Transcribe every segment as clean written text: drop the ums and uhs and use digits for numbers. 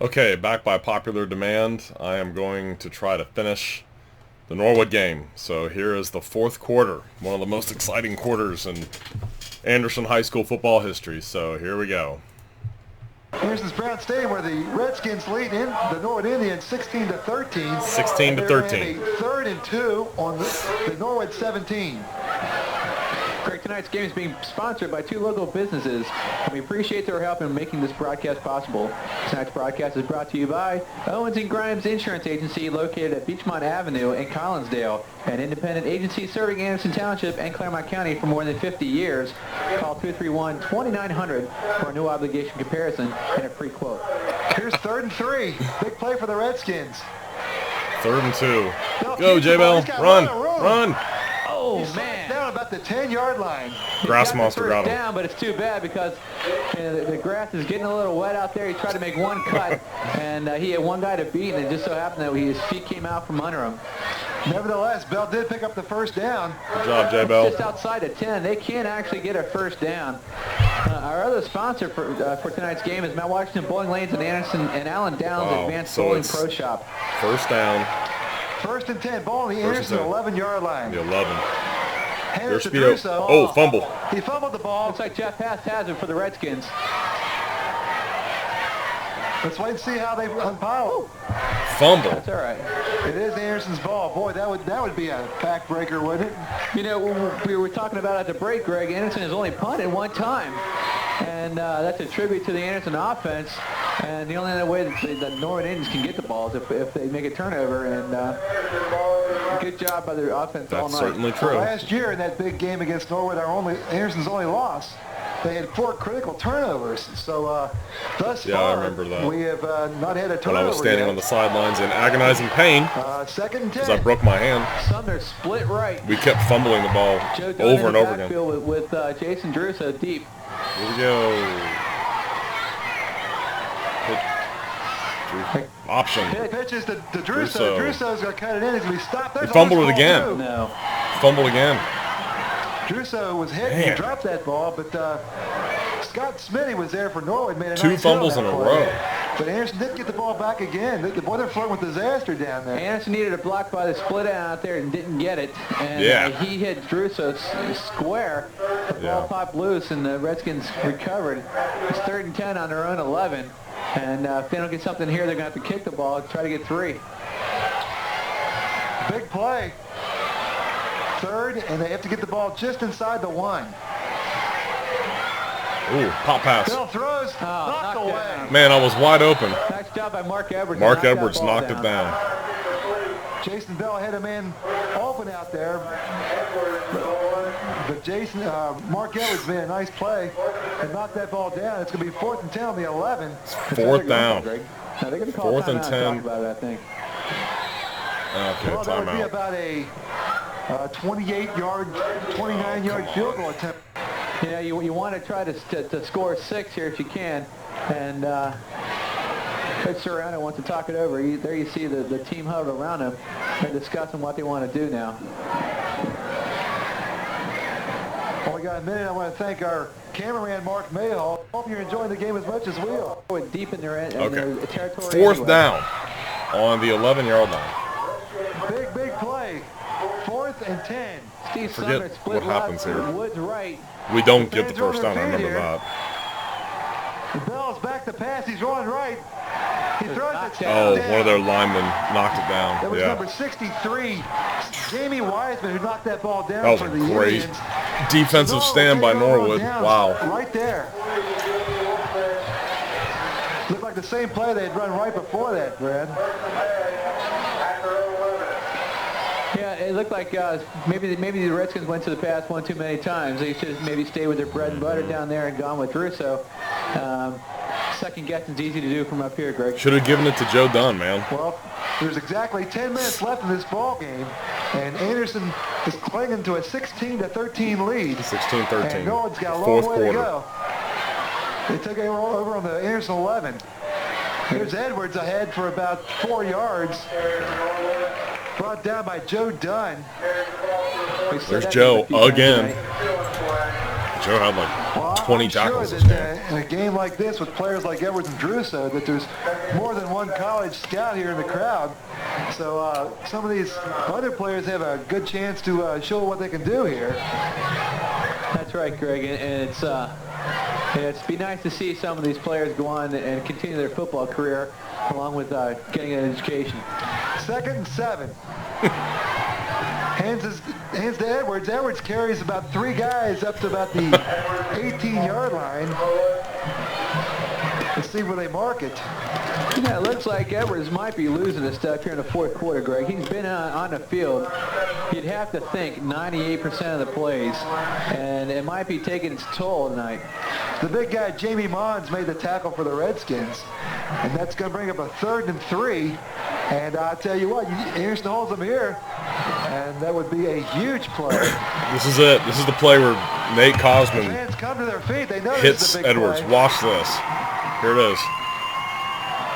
Okay, back by popular demand, I am going to try to finish the Norwood game. So here is the fourth quarter, one of the most exciting quarters in Anderson High School football history. So here we go. Anderson's Brown Stadium, where the Redskins lead in the Norwood Indians 16-13. 16 to 13. 3rd and 2 on the Norwood 17. Greg, tonight's game is being sponsored by two local businesses, and we appreciate their help in making this broadcast possible. Tonight's broadcast is brought to you by Owens & Grimes Insurance Agency, located at Beachmont Avenue in Collinsdale, an independent agency serving Anderson Township and Claremont County for more than 50 years. Call 231-2900 for a no obligation comparison and a free quote. Here's 3rd and 3. Big play for the Redskins. 3rd and 2. Go, J-Bell. Run. Oh, man. Down about the 10-yard line. Grass monster got him. Down, but it's too bad because the grass is getting a little wet out there. He tried to make one cut, and he had one guy to beat, and it just so happened that his feet came out from under him. Nevertheless, Bell did pick up the first down. Good job, J-Bell. Just outside of 10. They can't actually get a first down. Our other sponsor for tonight's game is Mount Washington Bowling Lanes and Anderson and Allen Downs Advanced Bowling Pro Shop. First down. 1st and 10. Ball on the Anderson 11-yard line. The 11. Here's Druso. Oh, fumble. He fumbled the ball. Looks like Jeff Pass has it for the Redskins. Let's wait and see how they unpile. Fumble. That's all right. It is Anderson's ball. Boy, that would be a backbreaker, wouldn't it? You know, we were talking about at the break, Greg, Anderson has only punted one time. And that's a tribute to the Anderson offense. And the only other way that the Norwood Indians can get the ball is if they make a turnover. And good job by the offense all night. That's certainly true. Last year in that big game against Norwood, Anderson's only loss, they had 4 critical turnovers. So thus I far, remember that. we have not had a turnover When I was standing yet. on the sidelines in agonizing pain 2nd and 10. because I broke my hand. Sumner split right. We kept fumbling the ball over and over again. With Jason Druso deep. Here we go. Option. Pitches to Druso. Druso's going to cut it in. He's going to be stopped. He fumbled it again. No. Fumbled again. Druso was hit. Man. He dropped that ball, but Scott Smitty was there for Norwood. Made a Two nice fumbles hit in on a that play. row. But Anderson didn't get the ball back again. The boy, they're flirting with disaster down there. Anderson needed a block by the split end out there and didn't get it. And he hit Druso square. The ball popped loose, and the Redskins recovered. It's 3rd and 10 on their own 11. And if they don't get something here, they're going to have to kick the ball and try to get 3. Big play. 3rd, and they have to get the ball just inside the 1. Ooh, pop pass. Bill throws, knocked away. Down. Man, I was wide open. Nice job by Mark Edwards. Mark Edwards knocked it down. Jason Bell had a man open out there. But Mark Edwards made a nice play and knocked that ball down. It's going to be 4th and 10 on the 11. 4th down. Now they're going to call 4th and 10. About it, I think. Okay, Well, that would be timeout. about a 28-yard, 29-yard field goal attempt. You know, you want to try to score 6 here if you can. And Coach Serrano wants to talk it over. There you see the team huddled around him. They're discussing what they want to do now. Only got a minute. I want to thank our cameraman, Mark Mayhall. Hope you're enjoying the game as much as we are. Deep in their territory. 4th anyway. down on the 11-yard line. Big play. 4th and 10. Steve Forget Sumner split what happens left, here. Woods right. We don't get the Fans are on first their down. I feet remember here. that. The Bell's back to pass. He's rolling right. He throws it Oh, down. one of their linemen knocked it down. That was Yeah. number 63, Jamie Wiseman, who knocked that ball down That was for a the great Indians. defensive stand by Take over Norwood. down, Wow. Right there. Looked like the same play they had run right before that, Brad. Yeah, it looked like maybe the Redskins went to the pass one too many times. They should have maybe stayed with their bread and butter down there and gone with Druso. Second guessing's easy to do from up here, Greg. Should have given it to Joe Dunn, man. Well, there's exactly 10 minutes left in this ball game, and Anderson is clinging to a 16-13 lead. 16-13. And Norwood's got a long Fourth way quarter. to go. They took over on the Anderson 11. Here's Edwards ahead for about 4 yards. Brought down by Joe Dunn. There's Joe again. Joe had like 20 I'm tackles sure this that, game. in a game like this with players like Edwards and Druso, that there's more than one college scout here in the crowd. So some of these other players have a good chance to show what they can do here. That's right, Greg, and it's be nice to see some of these players go on and continue their football career along with getting an education. 2nd and 7. Hands to Edwards. Edwards carries about 3 guys up to about the 18-yard line. Let's see where they mark it. Yeah, it looks like Edwards might be losing a step here in the fourth quarter, Greg. He's been on the field, you'd have to think, 98% of the plays, and it might be taking its toll tonight. The big guy, Jamie Mons, made the tackle for the Redskins, and that's going to bring up a 3rd and 3. And I'll tell you what, Anderson holds them here, and that would be a huge play. This is it. This is the play where Nate Cosman Fans come to their feet. They know this is hits a big Edwards. play. Watch this. Here it is.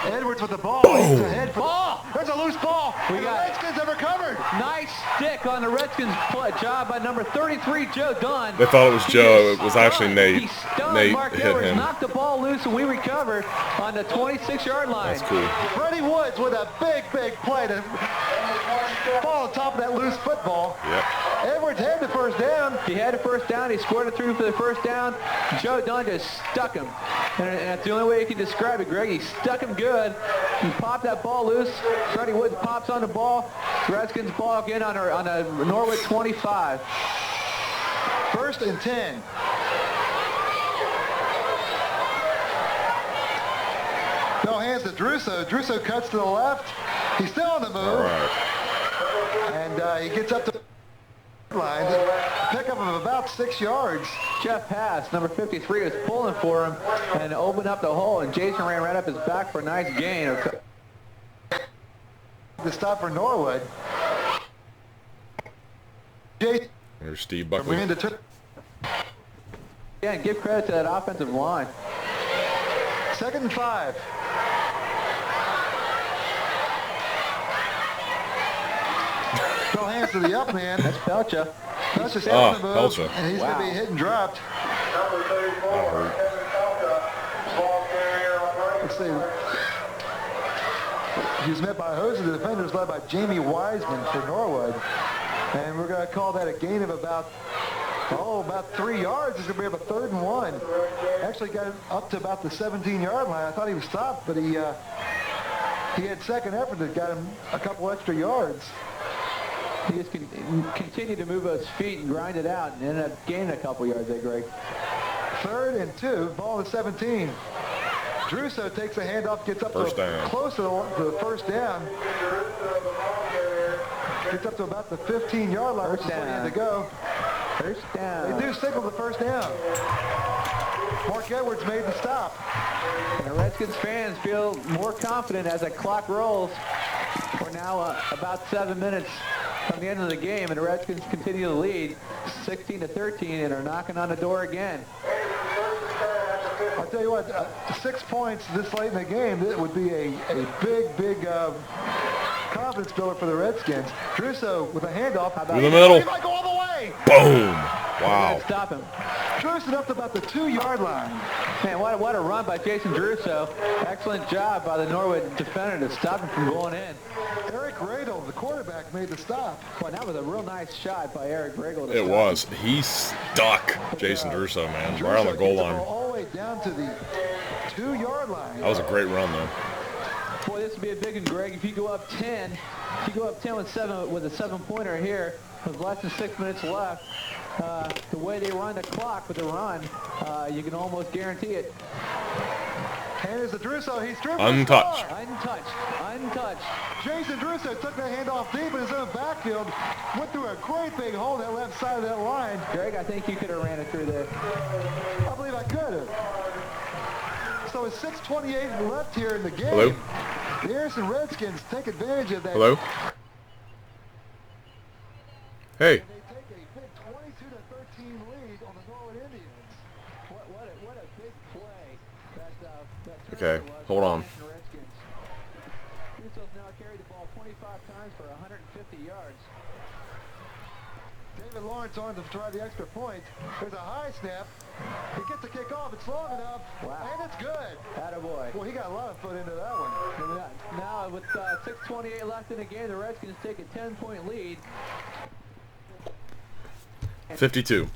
Edwards with the ball. Boom. He's ahead for ball. There's a loose ball. We And got the Redskins have recovered. Nice stick on the Redskins play. Job by number 33, Joe Dunn. They thought it was Joe. It was actually Nate. He stunned Nate Mark hit Edwards, him. knocked the ball loose, and we recovered on the 26-yard line. That's cool. Freddie Woods with a big play to fall on top of that loose football. Yep. Edwards had the first down. He had the first down. He scored it through for the first down. Joe Dunn just stuck him. And that's the only way you can describe it, Greg. He stuck him good. He popped that ball loose. Freddie Woods pops on the ball. Redskins ball again on a Norwood 25. 1st and 10. No hands to Druso. Druso cuts to the left. He's still on the move. All right. And he gets up to the line. Pickup of about 6 yards. Jeff Pass, number 53, was pulling for him and opened up the hole, and Jason ran right up his back for a nice gain. The stop for Norwood. Jason There's Steve Buckley. ran to Yeah, and give credit to that offensive line. 2nd and 5. Throw hands to the up man. That's Pelcha. That's just Oh, the move, Pelcha. and he's going to be hit and dropped. Let's see. He was met by a host of the defenders led by Jamie Wiseman for Norwood. And we're going to call that a gain of about 3 yards. It's going to be about 3rd and 1. Actually got it up to about the 17-yard line. I thought he was stopped, but he had second effort that got him a couple extra yards. He just continued to move his feet and grind it out and ended up gaining a couple yards there, Greg. 3rd and 2, ball at 17. Druso takes a handoff, gets up First to down. close to the first down. Gets up to about the 15-yard line, which is where he had to go. First down. They do signal the first down. Mark Edwards made the stop. And the Redskins fans feel more confident as the clock rolls. We're now about 7 minutes from the end of the game, and the Redskins continue to lead 16-13 and are knocking on the door again. I'll tell you what, 6 points this late in the game, it would be a big confidence builder for the Redskins. Druso with a handoff. How about In the middle. He might go all the way. Boom. Wow. Stop him. Druso up to about the 2-yard line. Man, what a run by Jason Druso. Excellent job by the Norwood defender to stop him from going in. Eric Radel, the quarterback, made the stop. Boy, that was a real nice shot by Eric Bregel. It was. He stuck Jason Druso, man, right on the goal gets line. all the way down to the 2-yard line. That was a great run, though. Boy, this would be a big one, Greg. If you go up 10, with a 7-pointer here with less than 6 minutes left, the way they run the clock with the run, you can almost guarantee it. And it's the Druso. He's driven. Untouched. Untouched. Jason Druso took that handoff deep in his own backfield, went through a great big hole that left side of that line. Greg, I think you could have ran it through there. I believe I could have. So it's 6:28 left here in the game. Hello? The Harrison Redskins take advantage of that. Hello? Hey. They take a big 22-13 lead on the Norwood Indians. What a big play that Okay, hold on. Druso's now carried the ball 25 times for 150 yards. David Lawrence on to try the extra point. There's a high snap. He gets the kick off. It's long enough. Wow. And it's good. Attaboy. Well, he got a lot of foot into that one. Now with 6:28 left in the game, the Redskins take a 10-point lead. 52.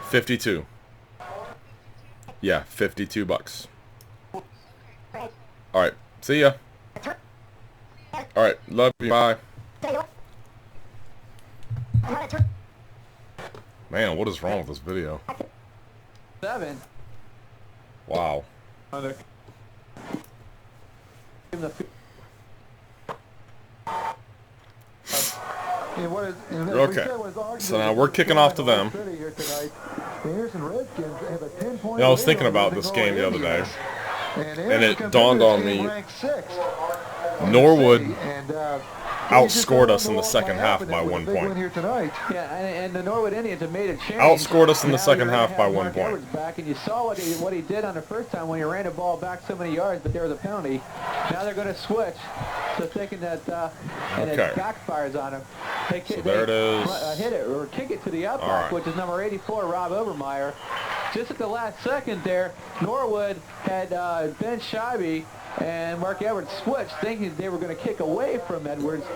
52. Yeah, $52. All right, see ya. All right, love you. Bye. Man, what is wrong with this video? 7. Wow. Okay, so now we're kicking off to them. I was thinking about this game the other day, and it dawned on me, Norwood outscored us in the second half by 1 point. Yeah, and the Norwood Indians have made a change. Outscored us in the second half by 1 point. Back, and you saw what he did on the first time when he ran the ball back so many yards, but there was a penalty. Now they're going to switch, so thinking that and it backfires on him. There it is. Hit it or kick it to the outback, which is number 84, Rob Obermeyer. Just at the last second there, Norwood had Ben Scheibe and Mark Edwards switched, thinking they were going to kick away from Edwards,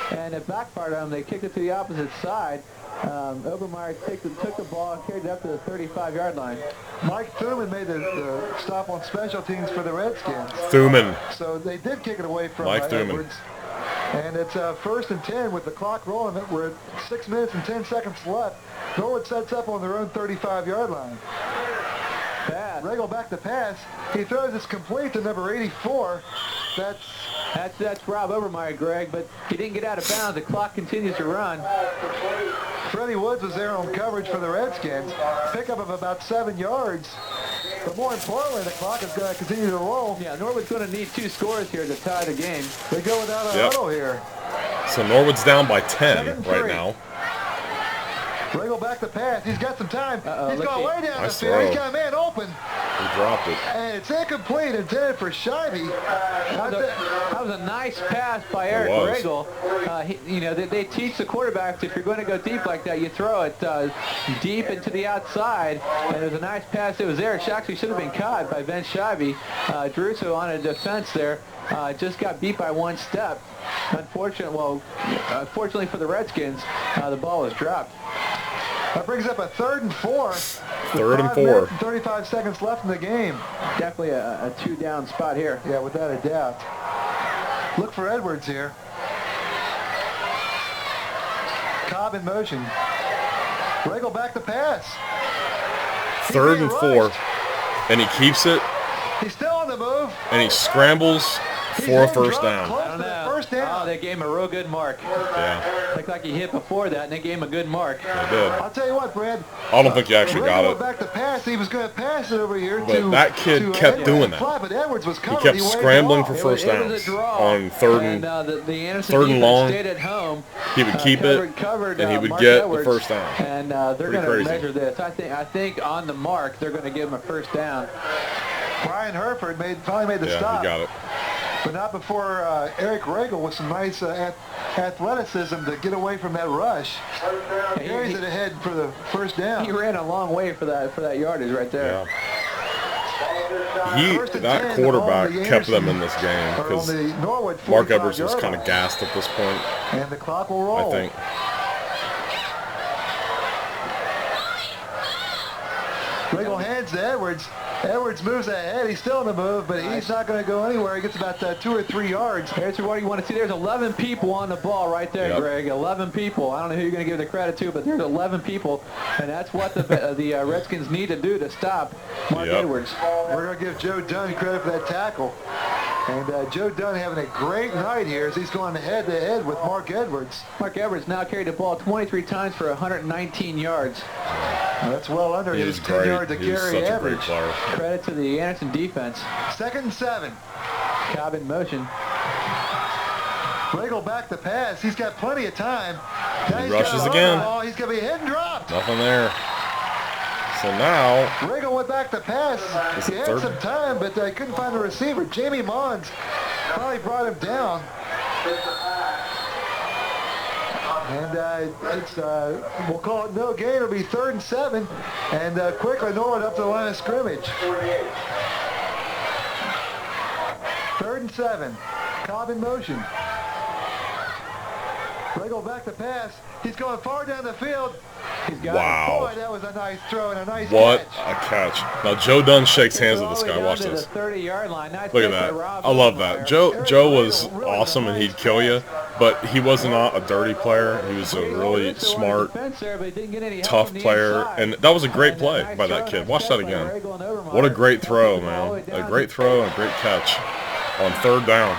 and it backfired on them. They kicked it to the opposite side. Obermeyer took the ball and carried it up to the 35-yard line. Mike Thuman made the stop on special teams for the Redskins. Thuman. So they did kick it away from Mike Edwards. And it's 1st and 10 with the clock rolling. We're at 6 minutes and 10 seconds left. Norwood sets up on their own 35-yard line. Pass. Regal back to pass. He throws this complete to number 84. That's Rob Obermeyer, Greg, but he didn't get out of bounds. The clock continues to run. Freddie Woods was there on coverage for the Redskins. Pickup of about 7 yards. But more importantly, the clock is going to continue to roll. Yeah, Norwood's going to need 2 scores here to tie the game. They go without a huddle here. So Norwood's down by 10 right now. Regal back to pass. He's got some time. He's going way down the Nice field. throw. He's got a man open. He dropped it. And it's incomplete, intended for Scheibe. That was a nice pass by Eric Regal. They teach the quarterbacks, if you're going to go deep like that, you throw it deep into the outside. And it was a nice pass. It was there. It actually should have been caught by Ben Scheibe. Druso on a defense there. Just got beat by 1 step. Unfortunately for the Redskins, the ball was dropped. That brings up a 3rd and 4. 3rd and 4. 35 seconds left in the game. Definitely a 2-down spot here. Yeah, without a doubt. Look for Edwards here. Cobb in motion. Regal back to pass. 3rd and 4. And he keeps it. He's still on the move. And he scrambles for a first down. I don't know. Oh, they gave him a real good mark. Yeah. Looked like he hit before that, and they gave him a good mark. They did. I'll tell you what, Brad. I don't think he actually got it. Back to pass. He was going to pass it over here. But that kid kept doing that. But Edwards was he kept scrambling for first downs on 3rd and long. Stayed at home. He would keep it, and he would get the first down. And they're going to measure this. I think on the mark, they're going to give him a first down. Brian Herford finally made the stop. Yeah, he got it. But not before Eric Regal with some nice athleticism to get away from that rush. Carries it ahead for the first down. He ran a long way for that yardage right there. Yeah. That quarterback kept them in this game because Mark Edwards was kind of gassed at this point. And the clock will roll. I think. Regal hands to Edwards. Edwards moves ahead. He's still in the move, but he's not going to go anywhere. He gets about 2 or 3 yards. Here's what you want to see. There's 11 people on the ball right there, Greg. 11 people. I don't know who you're going to give the credit to, but there's 11 people, and that's what the Redskins need to do to stop Mark Edwards. We're going to give Joe Dunn credit for that tackle. And Joe Dunn having a great night here as he's going head-to-head with Mark Edwards. Mark Edwards now carried the ball 23 times for 119 yards. That's well under his 10-yard to carry average. Credit to the Anderson defense. 2nd and 7. Cobb in motion. Regal back to pass. He's got plenty of time. He rushes again. He's going to be hit and dropped. Nothing there. So now... Regal went back to pass. He had some time, but they couldn't find a receiver. Jamie Mons probably brought him down. And we'll call it no gain. It'll be 3rd and 7. And quickly Norwood up to the line of scrimmage. 3rd and 7. Cobb in motion. Regal back to pass. He's going far down the field. He's got it. Boy, that was a nice throw and a nice What catch. a catch. Now, Joe Dunn shakes hands with this guy. Watch this. 30-yard line. Nice Look at that. I love that. Joe was awesome, and he'd kill you, but he was not a dirty player. He was a really smart, tough player, and that was a great play by that kid. Watch that again. What a great throw, man. A great throw and a great catch on 3rd down.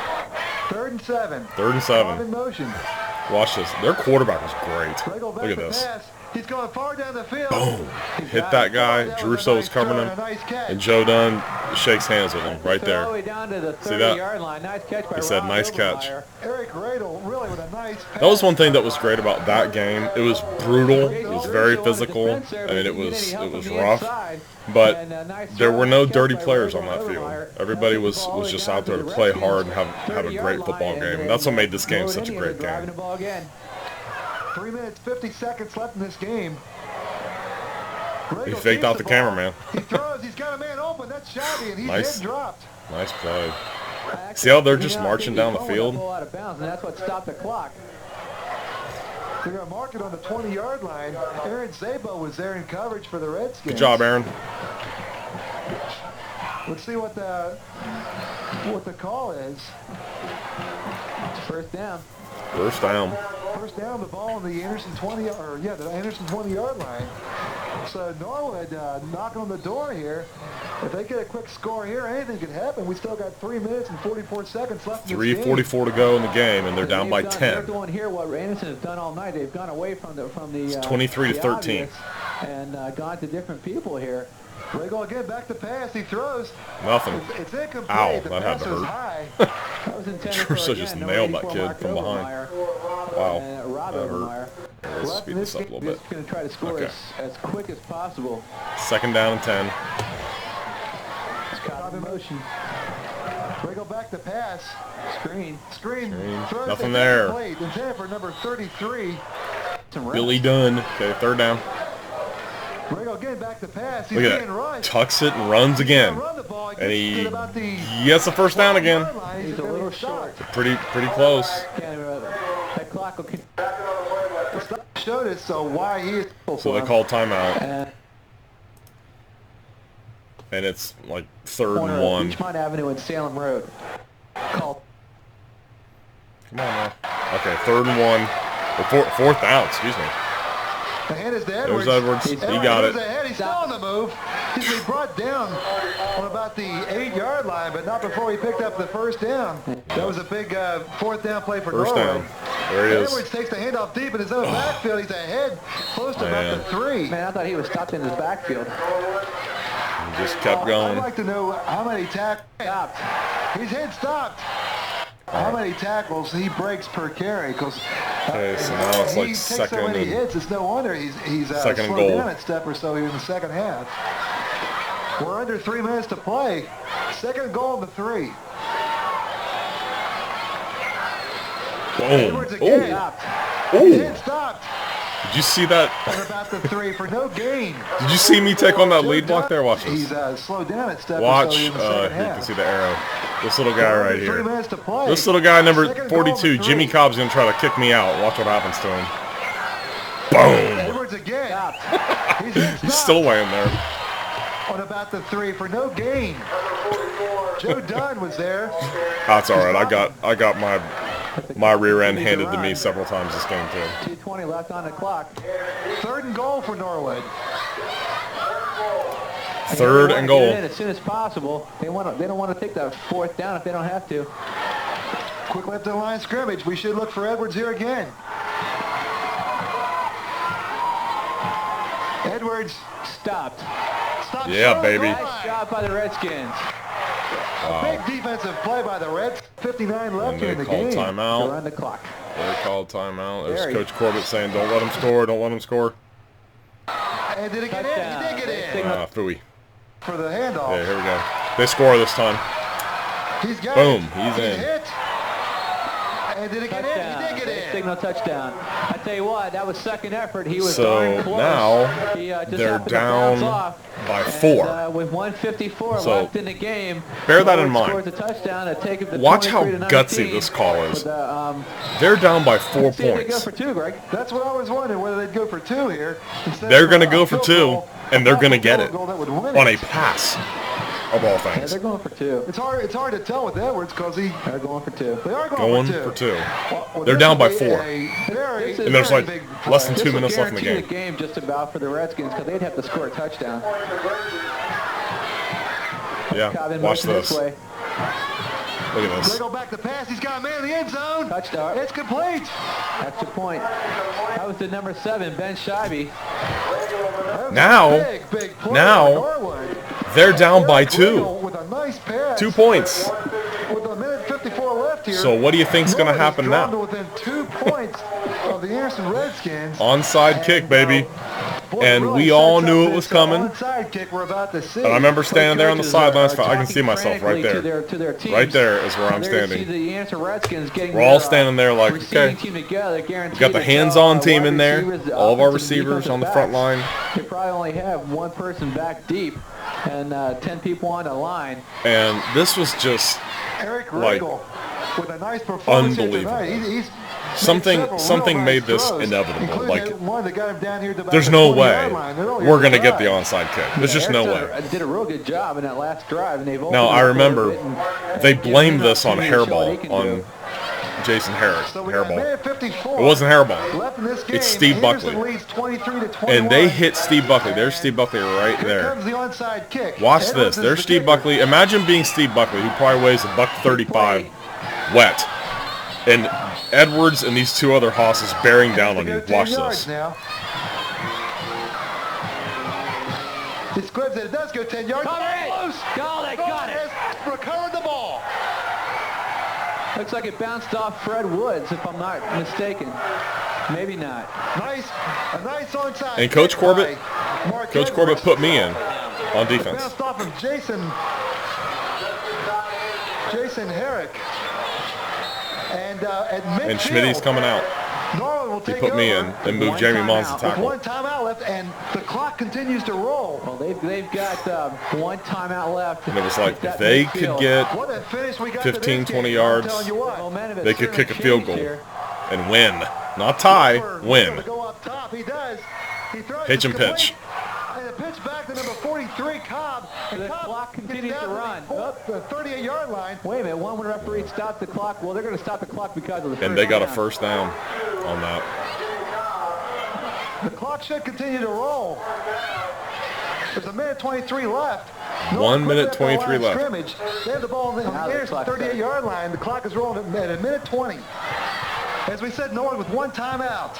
3rd and 7. 3rd and 7. In motion. Watch this. Their quarterback was great. Look at this. He's going far down the field. Boom. Hit that guy. Druso was covering him. And Joe Dunn shakes hands with him right there. See that? He said, nice catch. That was one thing that was great about that game. It was brutal. It was very physical. I mean, it was rough. But there were no dirty players on that field. Everybody was just out there to play hard and have a great football game. And that's what made this game such a great game. 3 minutes, 50 seconds left in this game. He faked out the cameraman. He throws. He's got a man open. That's shabby, and he's Nice. head dropped. Nice play. See how they're just marching down the field? And that's what stopped the clock. They're going to mark it on the 20-yard line. Aaron Szabo was there in coverage for the Redskins. Good job, Aaron. Let's see what the call is. First down. First down. First down, the ball on the Anderson 20-yard line. So Norwood knocking on the door here. If they get a quick score here, anything could happen. We still got 3 minutes and 44 seconds left in this game. 3:44 to go in the game, and they're down by 10. They're doing here what Anderson has done all night. They've gone away from the It's 23 to 13. and gone to different people here. They go again, back to pass. He throws. Nothing. It's incomplete. Ow, the that had to pass is hurt. high. That was intended for, Druso just nailed that kid from behind. Wow, Rob that Overmeyer. hurt. Let's speed this up a little bit. Just going to try to score as quick as possible. 2nd down and 10. It's caught in motion. They go back to pass. Screen. Screen. Throws Nothing there. Intended for number 33. Billy Dunn. Okay, 3rd down. Rego again back to pass. He's Look at being that. rushed. Tucks it and runs again. And he gets the 1st down again. He's a little short. Pretty close. That clock will showed us why he is. So they call timeout. And it's like 3rd and 1. Beachmont Avenue and Salem Road. Call. Come on now. Okay, 3rd and 1. Or 4th down, excuse me. The hand is to Edwards. There's Edwards. He got it. Ahead. He's still on the move. He's been brought down on about the 8-yard line, but not before he picked up the 1st down. That was a big 4th down play for First Norwood. down. There he is. Edwards takes the handoff deep in his own backfield. He's ahead, close to about the 3. Man, I thought he was stopped in his backfield. He just kept going. I'd like to know how many tackles. Stopped. He's head stopped. How many tackles he breaks per carry? Because Okay, so now it's like he takes so 2nd many and hits. It's no wonder he's second and slowed goal. down a step or so here in the second half. We're under 3 minutes to play. 2nd goal and the 3. Boom. Edwards again. Stopped. His head stopped. Did you see that? On about the 3 for no gain. Did you see me take on that lead block there? Watch He's this. slowed down a step Watch. or so in the Here second you half. can see the arrow. This little guy right 3 here. minutes to play. This little guy, number 2nd goal and 42, the 3. Jimmy Cobb's going to try to kick me out. Watch what happens to him. Boom. Edwards again. Stopped. He's head He's stopped. still laying there. On about the 3 for no gain. Joe Dunn was there. That's all right. I got my rear end handed to me several times this game too. 2:20 left on the clock. 3rd and goal for Norwood. 3rd and goal. Get it in as soon as possible. They don't want to take that 4th down if they don't have to. Quick left of the line of scrimmage. We should look for Edwards here again. Edwards Stopped. stops Yeah, short of the baby. goal Nice line. job by the Redskins. Big defensive play by the Reds. 59 left And here they in the called game. They're timeout. on the clock. They called timeout. There's Very. Coach Corbett saying, "Don't let him score. Don't let him score." And did it get in? He did get in Phooey. for the handoff. Yeah, here we go. They score this time. He's got Boom, it. he's in. Hit. And did it get in? He did get in. Signal touchdown. I tell you what, that was second effort. He was So darn close. now He, just they're happened to bounce down off. by 4. And, with 1:54 So left in the game, bear that in Norwood mind. scores a touchdown to take it to Watch how 23-19 gutsy this call is. with, They're down by 4 see if they go points. for 2, Greg. That's what I was wondering, whether they'd go for 2 here. They're going to go for 2, and they're going to get it on on a pass, of all Yeah, things. they're going for 2. It's hard to tell with Edwards because They're going for 2. they are Going going for 2. Well, They're this down by would be 4. And there's like less than 2 This will minutes left in the guarantee game. just about for the Redskins because they'd have to score a touchdown. Yeah, Cobb in watch motion this. way. Look at They this. go back to pass. He's got a man in the end zone. Touchdown. It's complete. Extra point. That was the number 7, Ben Scheibe. That was Now- a big play now- by Norwood. They're down by Eric 2. Riddle with a nice pass. 2 points. With a minute 54 left here. So what do you think's going to Norwood happen is drawn now? to within 2 points of the Anderson Redskins. Onside kick, baby. Boy, And really we all sets knew up it was this, coming. onside kick we're about to see. And I remember standing there on the Coaches sidelines. are I can see talking myself right frantically there. to their teams. Right there is where I'm There you see standing. the Anderson Redskins getting We're all their, standing there like, receiving okay. team together, guaranteed We got the that, hands-on team wide in there. receivers, the All of our offensive and receivers on the defensive front backs. line. They probably only have one person back deep and 10 people on the line. And this was just Eric like, Riddle with a nice performance here unbelievable. tonight. He's something real made this throws, inevitable. including Like, that one that got him down here to about there's the no 20-yard way line. They're only we're on going to get the drive. onside kick. There's just no way. Did a real good job in that last drive, and they've Now, opened I up a remember little bit and they given blamed him this on opportunity to show what he hairball, can on do. Jason So we got a Hairball. minute 54 It wasn't hairball. left in this game. It's Steve Anderson Buckley. leads 23-21. And they hit Steve Buckley. There's Steve Buckley right Here there. comes the onside kick. Watch Edwards this. is There's the Steve kicker. Buckley. Imagine being Steve Buckley, who probably weighs $135 wet. And Edwards and these 2 other hosses bearing down on They go you. 10 Watch yards this. now. It's good that it does go 10 yards. Cover it. Close. Go, they got it. Has recovered the ball. Looks like it bounced off Fred Woods, if I'm not mistaken. Maybe not. A nice onside. And Coach kick Corbett- by Mark Coach Edwards. Corbett put me in on defense. Bounced off of Jason Herrick. And at midfield, And Schmitty's coming out. Norwood will He take put me over in and moved Jamie Mons to timeout. with tackle. 1 timeout left, and the clock continues to roll. Well, they've got 1 timeout left. And it was like, With that if they midfield. could get What a finish we got 15, to this 20 game. yards, I'm telling you what. Momentum has they could certainly kick a field changed goal here. and win. Not tie, To win. go up top, he does. He throws Pitch it and complete. pitch. And a pitch back to number 43, Cobb. And The Cobb clock gets continues down to run. The 38-yard line. Wait a minute, one referee stopped the clock. Well, they're going to stop the clock because of the first And they got a down. first down on that. The clock should continue to roll. There's a minute 23 left. 1 minute, At the line 23 of left. Scrimmage. They have the ball on the Now the clock's 38-yard line. The clock is rolling at a minute 20. As we said, Norwood with 1 timeout.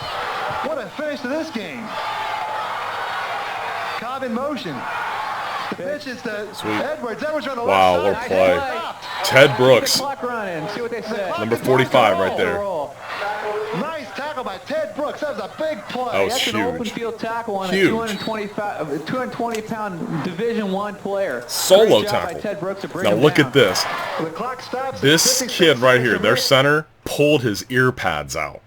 What a finish to this game. Cobb in motion. The pitch is to Sweet. Edwards. Edwards on the Wow, left what side. a play. Stopped. Ted The Brooks, clock running. See what they said. number 45 right there. Roll. Nice tackle by Ted Brooks. That was a big play. That was That's an open huge. field tackle on Huge. a 220-pound Division I player. Solo Great job by tackle. Ted Brooks to bring Now him look down. at this. The clock stops. at This 56 kid right here, seconds their remaining. center, pulled his ear pads out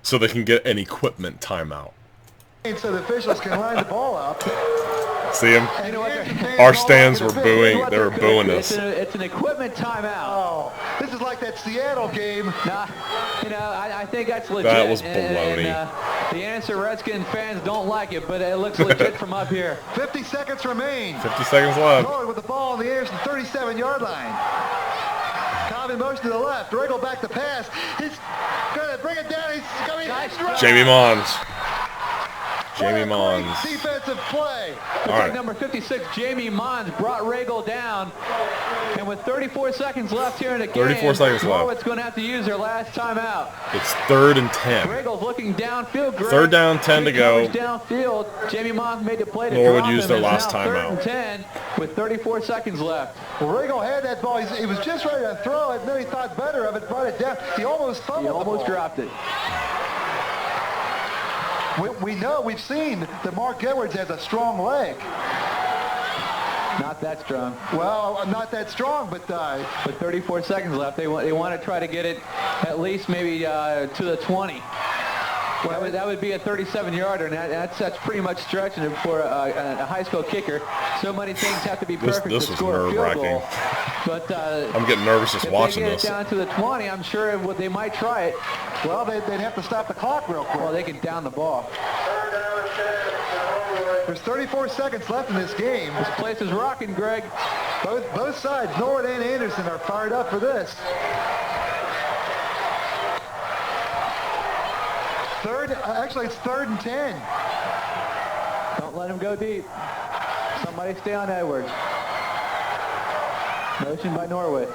so they can get an equipment timeout. So the officials can line the ball up. See him? And you know what? Our stands were You know booing. what They were they're booing doing? us. It's an equipment timeout. Oh, this is like that Seattle game. Nah, I think that's legit. That was And, baloney. the Anderson Redskins fans don't like it, but it looks legit from up here. 50 seconds remain. 50 seconds left. Norwood with the ball on the Anderson 37-yard line. Cobb in motion to the left. Riggle back to pass. He's going to bring it down. He's going to Jamie Mons. Jamie Mons. Defensive play. Looks All like right. number 56, Jamie Mons, brought Regal down. And with 34 seconds left here in the game, 34 seconds left. Norwood's going to have to use their last timeout. It's 3rd and 10. Regal's looking downfield. Greg. 3rd down, 10 to Good go. coverage downfield. Jamie Mons made the play to Norwood drop used him. their It's last now 3rd timeout. and 10 with 34 seconds left. Well, Riggle had that ball. He was just ready to throw it, and then he thought better of it, brought it down. He almost He fumbled the almost ball. dropped it. We know, we've seen that Mark Edwards has a strong leg. Not that strong. Well, not that strong, but With 34 seconds left, they want to try to get it at least maybe to the 20. Well, that would be a 37-yarder, and that's pretty much stretching it for a high school kicker. So many things have to be perfect This to is score a field nerve-wracking. goal. But I'm getting nervous just watching this. this. If they get it down to the 20, I'm sure they might try it. well, they'd have to stop the clock real quick. Well, they can down the ball. There's 34 seconds left in this game. This place is rocking, Greg. Both sides, Norwood and Anderson, are fired up for this. Actually, it's 3rd and 10. Don't let him go deep. Somebody stay on Edwards. Motion by Norwood.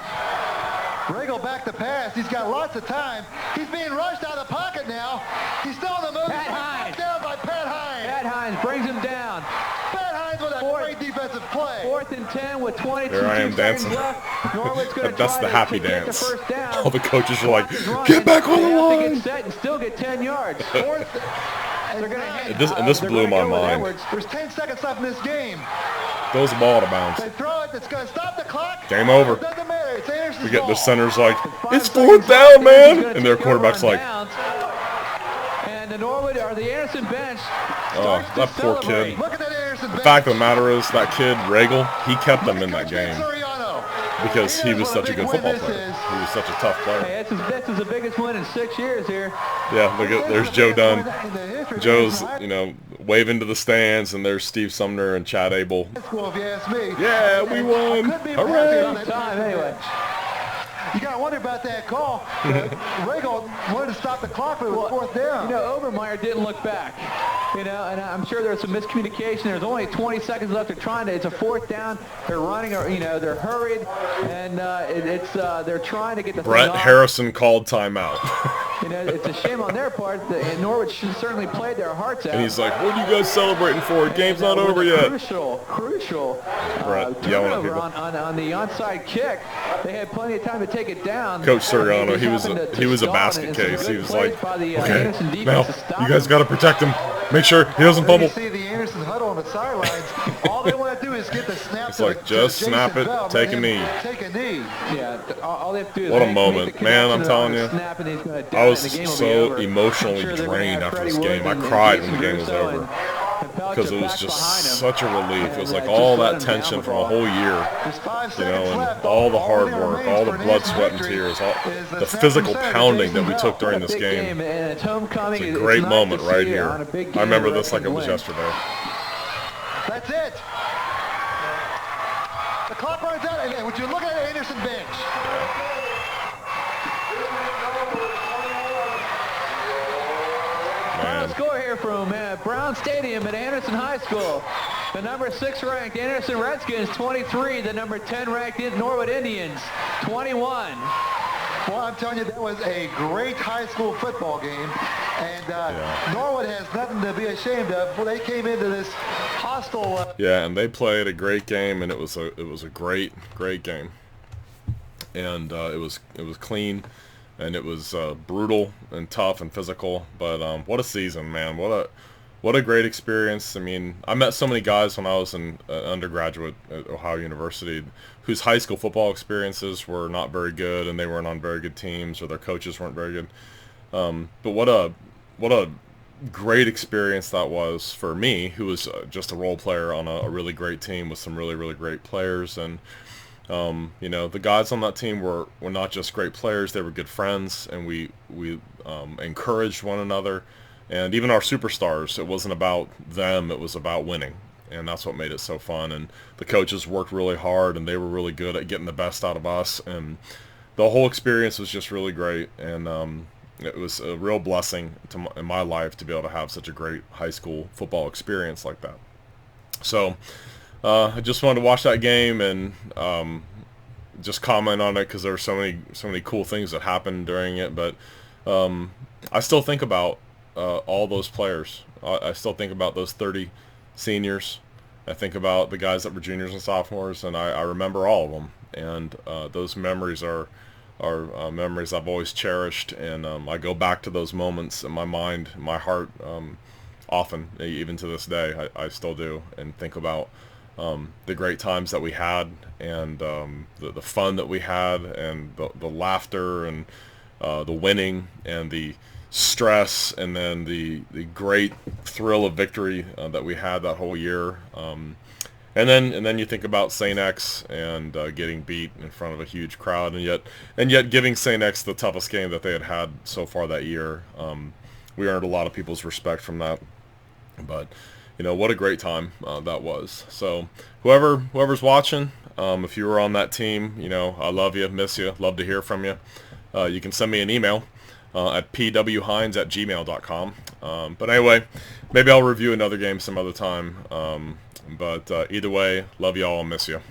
Regal back to pass. He's got lots of time. He's being rushed out of the pocket now. He's still in the motion. Pat Hines. Down by Pat Hines. Pat Hines brings him down. Pat Hines with a great defensive play. 4th and 10 with 22 There I am seconds dancing. left. Norwood's going to That's try the happy to get the dance. first down. All the coaches are like, Clock is get back on the They have to line. get set and still get 10 yards. Fourth and They're gonna nine. hit. This They're blew gonna my go with mind. Edwards. There's 10 seconds left in this game. Throws the ball out of bounds. They throw it. It's going to stop the clock. Game over. It doesn't matter. It's Anderson's We get the ball. center's like, 5 it's seconds 4th left. down, He's man. gonna And their take over quarterback's on like, downs. And the Norwood or the Anderson bench oh, starts to that poor celebrate. kid. Look at that Anderson. The fact of the matter is, that kid, Regal, he kept them in that game because he was such a good football player. He was such a tough player. Hey, this is the biggest win in 6 years here. Yeah, look at, there's Joe Dunn. Joe's, waving to the stands, and there's Steve Sumner and Chad Abel. Well, if you ask me. Yeah, we won. Hooray. Time anyway. You got to wonder about that call. Regal wanted to stop the clock, but it was 4th down. Obermeyer didn't look back. And I'm sure there's some miscommunication. There's only 20 seconds left. It's a 4th down. They're running, or they're hurried, and they're trying to get the Brett thing off. Harrison called timeout. It's a shame on their part. And Norwood certainly played their hearts out. And he's like, what are you guys celebrating for? Game's not over yet. Crucial Brett yelling at turnover people. on the onside kick. They had plenty of time to take it down. Coach Soriano, They he was happened to a stall it, basket and some case. good He was plays like, by the okay, Anderson defense now to stop you guys him. got to protect him. Make sure he doesn't Then you fumble. see the Anderson huddle on the sidelines. All they want to do is get the snap. It's like, just snap it, take a knee. Take a knee. Yeah, all they have to do is What a make moment. the Man, I'm connection telling on the you, snap, and he's gonna I down was and the game will be so over. emotionally I'm sure they're gonna drained have after this Freddie game. I Woods and cried when Jason the game was Russo over. and Pelcher Because it was back just behind him. such a relief. It was And, like just all let that him down tension the from a ball. whole year, There's 5 you seconds know, and left. all the hard that work, remains all for the an blood, Anderson sweat, and victory tears, is the snap physical from center, pounding that Jason we Bell. took during this Big game. and it's homecoming. It's a great nice moment to right see it here. on a big I game remember where this they like it can was win. yesterday. That's it. The clock runs out, and would you look at the Anderson bench? Final score here from Brown Stadium at Anderson High School. The number 6 ranked Anderson Redskins 23. The number 10 ranked Norwood Indians 21. Well, I'm telling you, that was a great high school football game, and Norwood has nothing to be ashamed of. Well, they came into this hostile. Yeah, and they played a great game, and it was a great game, and it was clean, and it was brutal and tough and physical. But what a season, man! What a great experience. I mean, I met so many guys when I was an undergraduate at Ohio University whose high school football experiences were not very good, and they weren't on very good teams, or their coaches weren't very good. But what a great experience that was for me, who was just a role player on a really great team with some really, really great players. And the guys on that team were not just great players; they were good friends, and we encouraged one another. And even our superstars, it wasn't about them, it was about winning. And that's what made it so fun. And the coaches worked really hard, and they were really good at getting the best out of us. And the whole experience was just really great. And it was a real blessing in my life to be able to have such a great high school football experience like that. So I just wanted to watch that game and just comment on it, because there were so many cool things that happened during it. But I still think about all those players. I still think about those 30 seniors. I think about the guys that were juniors and sophomores, and I remember all of them. And those memories are memories I've always cherished, and I go back to those moments in my mind, in my heart, often, even to this day. I still do, and think about the great times that we had, and the fun that we had, and the laughter, and the winning, and the stress, and then the great thrill of victory that we had that whole year. And then you think about St. X and getting beat in front of a huge crowd, and yet giving St. X the toughest game that they had had so far that year. We earned a lot of people's respect from that. But what a great time that was. So whoever's watching, if you were on that team, I love you, miss you, love to hear from you. You can send me an email at pwhines@gmail.com. But anyway, maybe I'll review another game some other time. But either way, love you all and miss you.